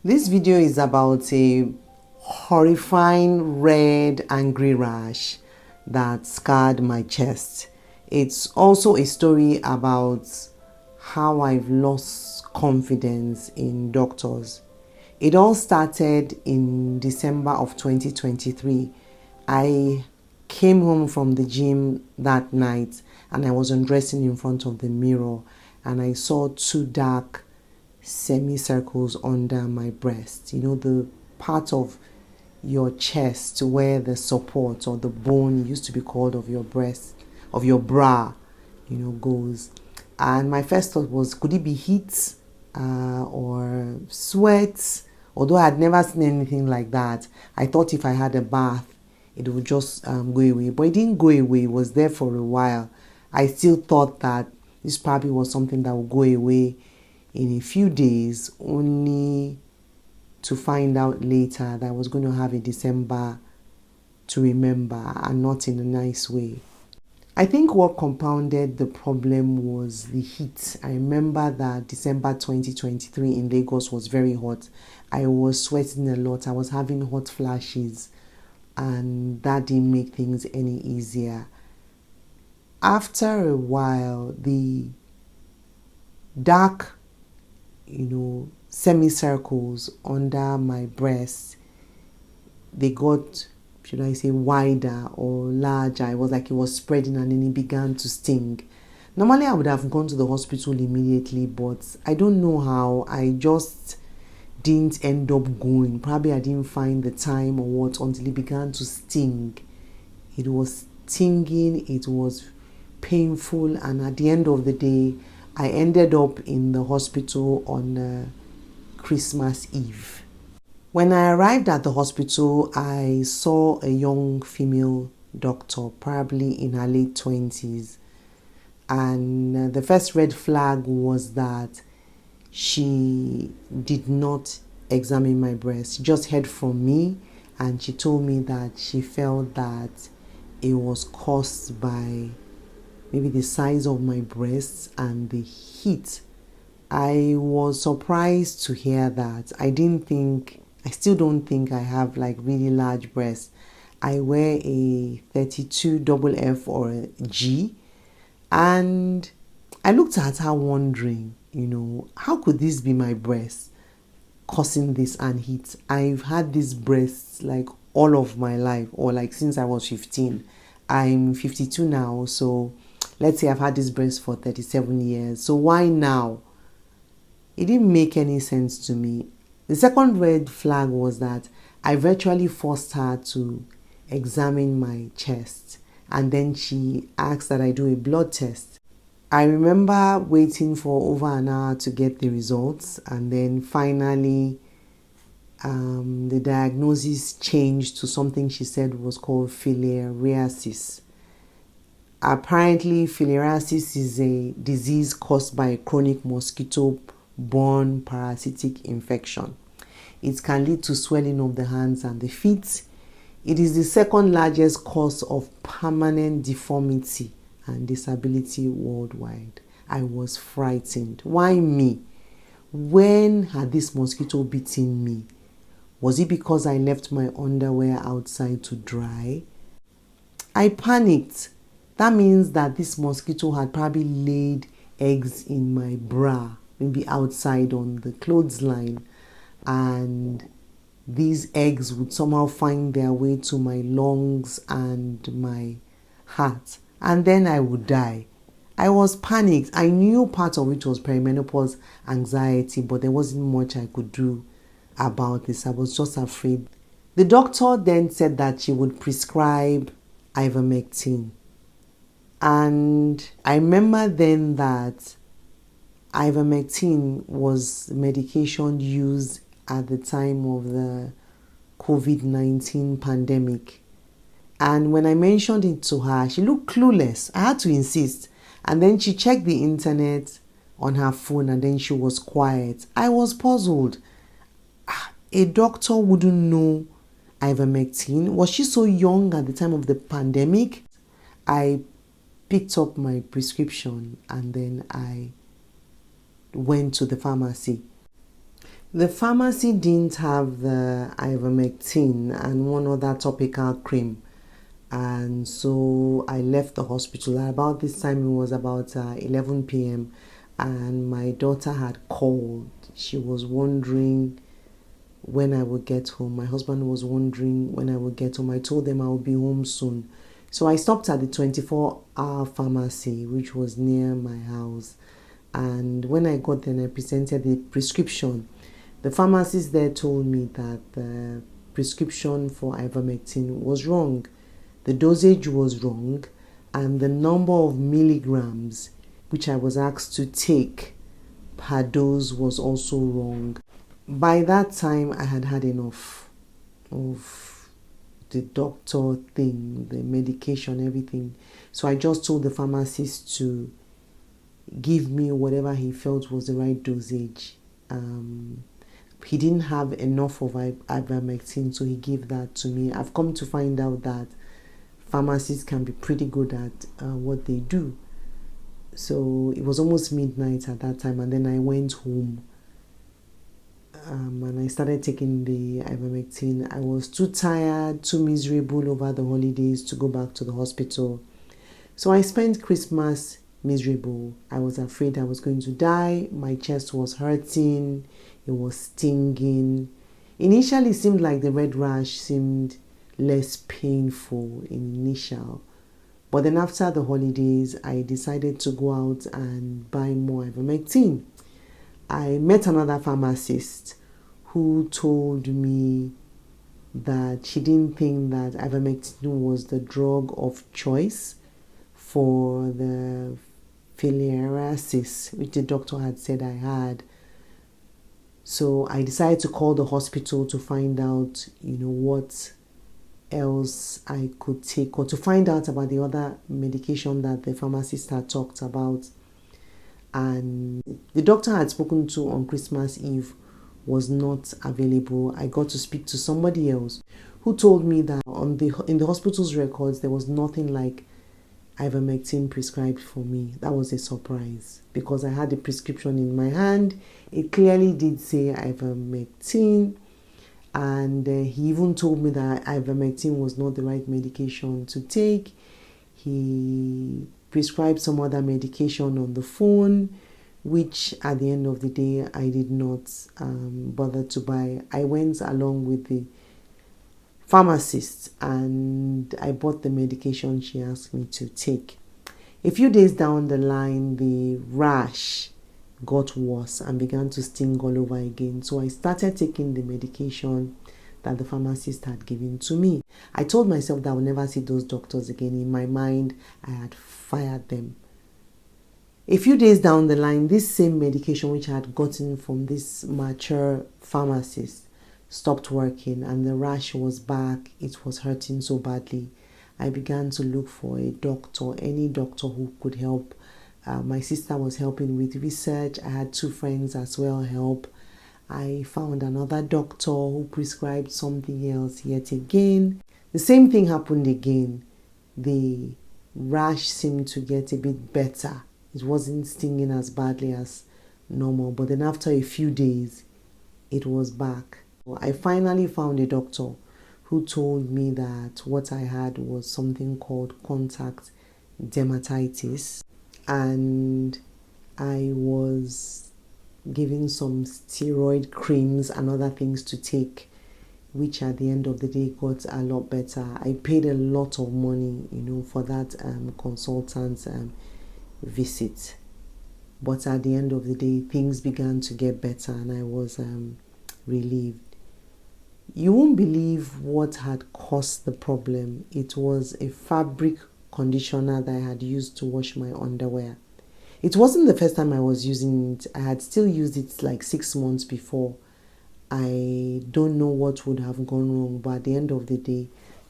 This video is about a horrifying red angry rash that scarred my chest. It's also a story about how I've lost confidence in doctors. It all started in December of 2023. I came home from the gym that night and I was undressing in front of the mirror and I saw two dark semicircles under my breast. You know, the part of your chest where the support or the bone used to be called of your breast, of your bra, goes. And my first thought was, could it be heat or sweat? Although I had never seen anything like that, I thought if I had a bath, it would just go away. But it didn't go away. It was there for a while. I still thought that this probably was something that would go away in a few days, only to find out later that I was going to have a December to remember, and not in a nice way. I think what compounded the problem was the heat. I remember that December 2023 in Lagos was very hot. I was sweating a lot. I was having hot flashes, and that didn't make things any easier. After a while, the dark, semicircles under my breast, they got, should I say, wider or larger. It was like it was spreading and then it began to sting. Normally I would have gone to the hospital immediately, but I don't know how. I just didn't end up going. Probably I didn't find the time or what until it began to sting. It was stinging, it was painful, and at the end of the day I ended up in the hospital on Christmas Eve. When I arrived at the hospital, I saw a young female doctor, probably in her late 20s. And the first red flag was that she did not examine my breast. She just heard from me and she told me that she felt that it was caused by maybe the size of my breasts and the heat. I was surprised to hear that. I still don't think I have like really large breasts. I wear a 32 FF or a G, and I looked at her wondering, how could this be my breast causing this and heat? I've had these breasts like all of my life, or like since I was 15. I'm 52 now, so let's say I've had this breast for 37 years. So why now? It didn't make any sense to me. The second red flag was that I virtually forced her to examine my chest, and then she asked that I do a blood test. I remember waiting for over an hour to get the results, and then finally the diagnosis changed to something she said was called filariasis. Apparently, filariasis is a disease caused by a chronic mosquito-borne parasitic infection. It can lead to swelling of the hands and the feet. It is the second largest cause of permanent deformity and disability worldwide. I was frightened. Why me? When had this mosquito bitten me? Was it because I left my underwear outside to dry? I panicked. That means that this mosquito had probably laid eggs in my bra, maybe outside on the clothesline, and these eggs would somehow find their way to my lungs and my heart, and then I would die. I was panicked. I knew part of it was perimenopause anxiety, but there wasn't much I could do about this. I was just afraid. The doctor then said that she would prescribe ivermectin. And I remember then that ivermectin was medication used at the time of the COVID-19 pandemic. And when I mentioned it to her, she looked clueless. I had to insist. And then she checked the internet on her phone and then she was quiet. I was puzzled. A doctor wouldn't know ivermectin. Was she so young at the time of the pandemic? I picked up my prescription and then I went to the pharmacy. The pharmacy didn't have the ivermectin and one other topical cream. And so I left the hospital. About this time, it was about 11 p.m. And my daughter had called. She was wondering when I would get home. My husband was wondering when I would get home. I told them I would be home soon. So I stopped at the 24-hour pharmacy, which was near my house. And when I got there and I presented the prescription, the pharmacist there told me that the prescription for ivermectin was wrong. The dosage was wrong, and the number of milligrams which I was asked to take per dose was also wrong. By that time, I had had enough of the doctor thing, the medication, everything. So I just told the pharmacist to give me whatever he felt was the right dosage. He didn't have enough of ivermectin, so he gave that to me. I've come to find out that pharmacists can be pretty good at what they do. So it was almost midnight at that time, and then I went home and I started taking the ivermectin. I was too tired, too miserable over the holidays to go back to the hospital. So I spent Christmas miserable. I was afraid I was going to die. My chest was hurting. It was stinging. Initially, it seemed like the red rash seemed less painful in initial. But then after the holidays, I decided to go out and buy more ivermectin. I met another pharmacist who told me that she didn't think that ivermectin was the drug of choice for the filariasis, which the doctor had said I had. So I decided to call the hospital to find out, what else I could take, or to find out about the other medication that the pharmacist had talked about. And the doctor I had spoken to on Christmas Eve was not available. I got to speak to somebody else who told me that in the hospital's records there was nothing like ivermectin prescribed for me. That was a surprise because I had the prescription in my hand. It clearly did say ivermectin, and he even told me that ivermectin was not the right medication to take. He prescribed some other medication on the phone, which at the end of the day I did not bother to buy. I went along with the pharmacist and I bought the medication she asked me to take. A few days down the line, the rash got worse and began to sting all over again. So I started taking the medication that the pharmacist had given to me. I told myself that I would never see those doctors again. In my mind, I had fired them. A few days down the line, this same medication which I had gotten from this mature pharmacist stopped working and the rash was back. It was hurting so badly. I began to look for a doctor, any doctor who could help. My sister was helping with research. I had 2 friends as well help. I found another doctor who prescribed something else yet again. The same thing happened again. The rash seemed to get a bit better. It wasn't stinging as badly as normal, but then after a few days, it was back. I finally found a doctor who told me that what I had was something called contact dermatitis, and I was given some steroid creams and other things to take, which at the end of the day got a lot better. I paid a lot of money, for that consultant's visit. But at the end of the day, things began to get better and I was relieved. You won't believe what had caused the problem. It was a fabric conditioner that I had used to wash my underwear. It wasn't the first time I was using it. I had still used it like 6 months before. I don't know what would have gone wrong, but at the end of the day,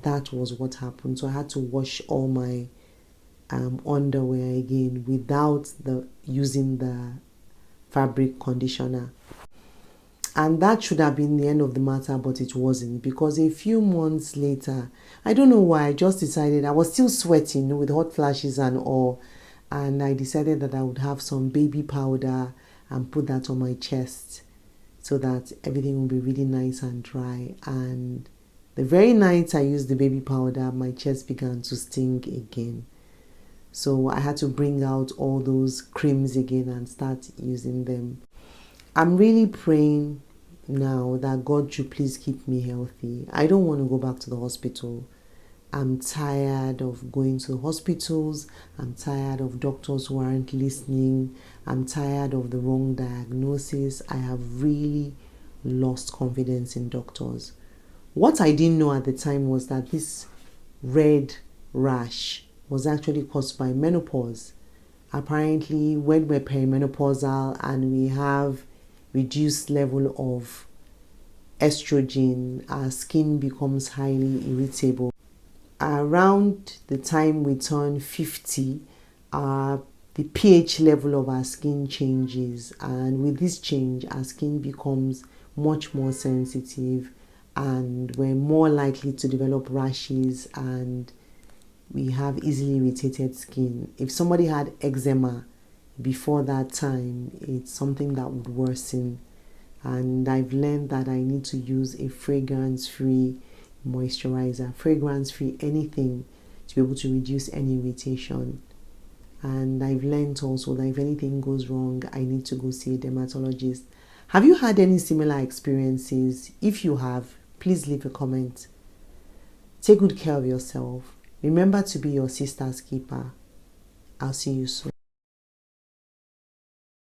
that was what happened. So I had to wash all my underwear again without using the fabric conditioner. And that should have been the end of the matter, but it wasn't, because a few months later, I don't know why, I just decided, I was still sweating with hot flashes and all, and I decided that I would have some baby powder and put that on my chest so that everything will be really nice and dry. And the very night I used the baby powder, my chest began to sting again. So I had to bring out all those creams again and start using them. I'm really praying now that God should please keep me healthy. I don't want to go back to the hospital. I'm tired of going to hospitals. I'm tired of doctors who aren't listening. I'm tired of the wrong diagnosis. I have really lost confidence in doctors. What I didn't know at the time was that this red rash was actually caused by menopause. Apparently, when we're perimenopausal and we have reduced level of estrogen, our skin becomes highly irritable. Around the time we turn 50, the pH level of our skin changes, and with this change, our skin becomes much more sensitive, and we're more likely to develop rashes, and we have easily irritated skin. If somebody had eczema before that time, it's something that would worsen. And I've learned that I need to use a fragrance-free moisturizer, fragrance-free anything, to be able to reduce any irritation. And I've learned also that if anything goes wrong, I need to go see a dermatologist. Have you had any similar experiences? If you have, please leave a comment. Take good care of yourself. Remember to be your sister's keeper. I'll see you soon.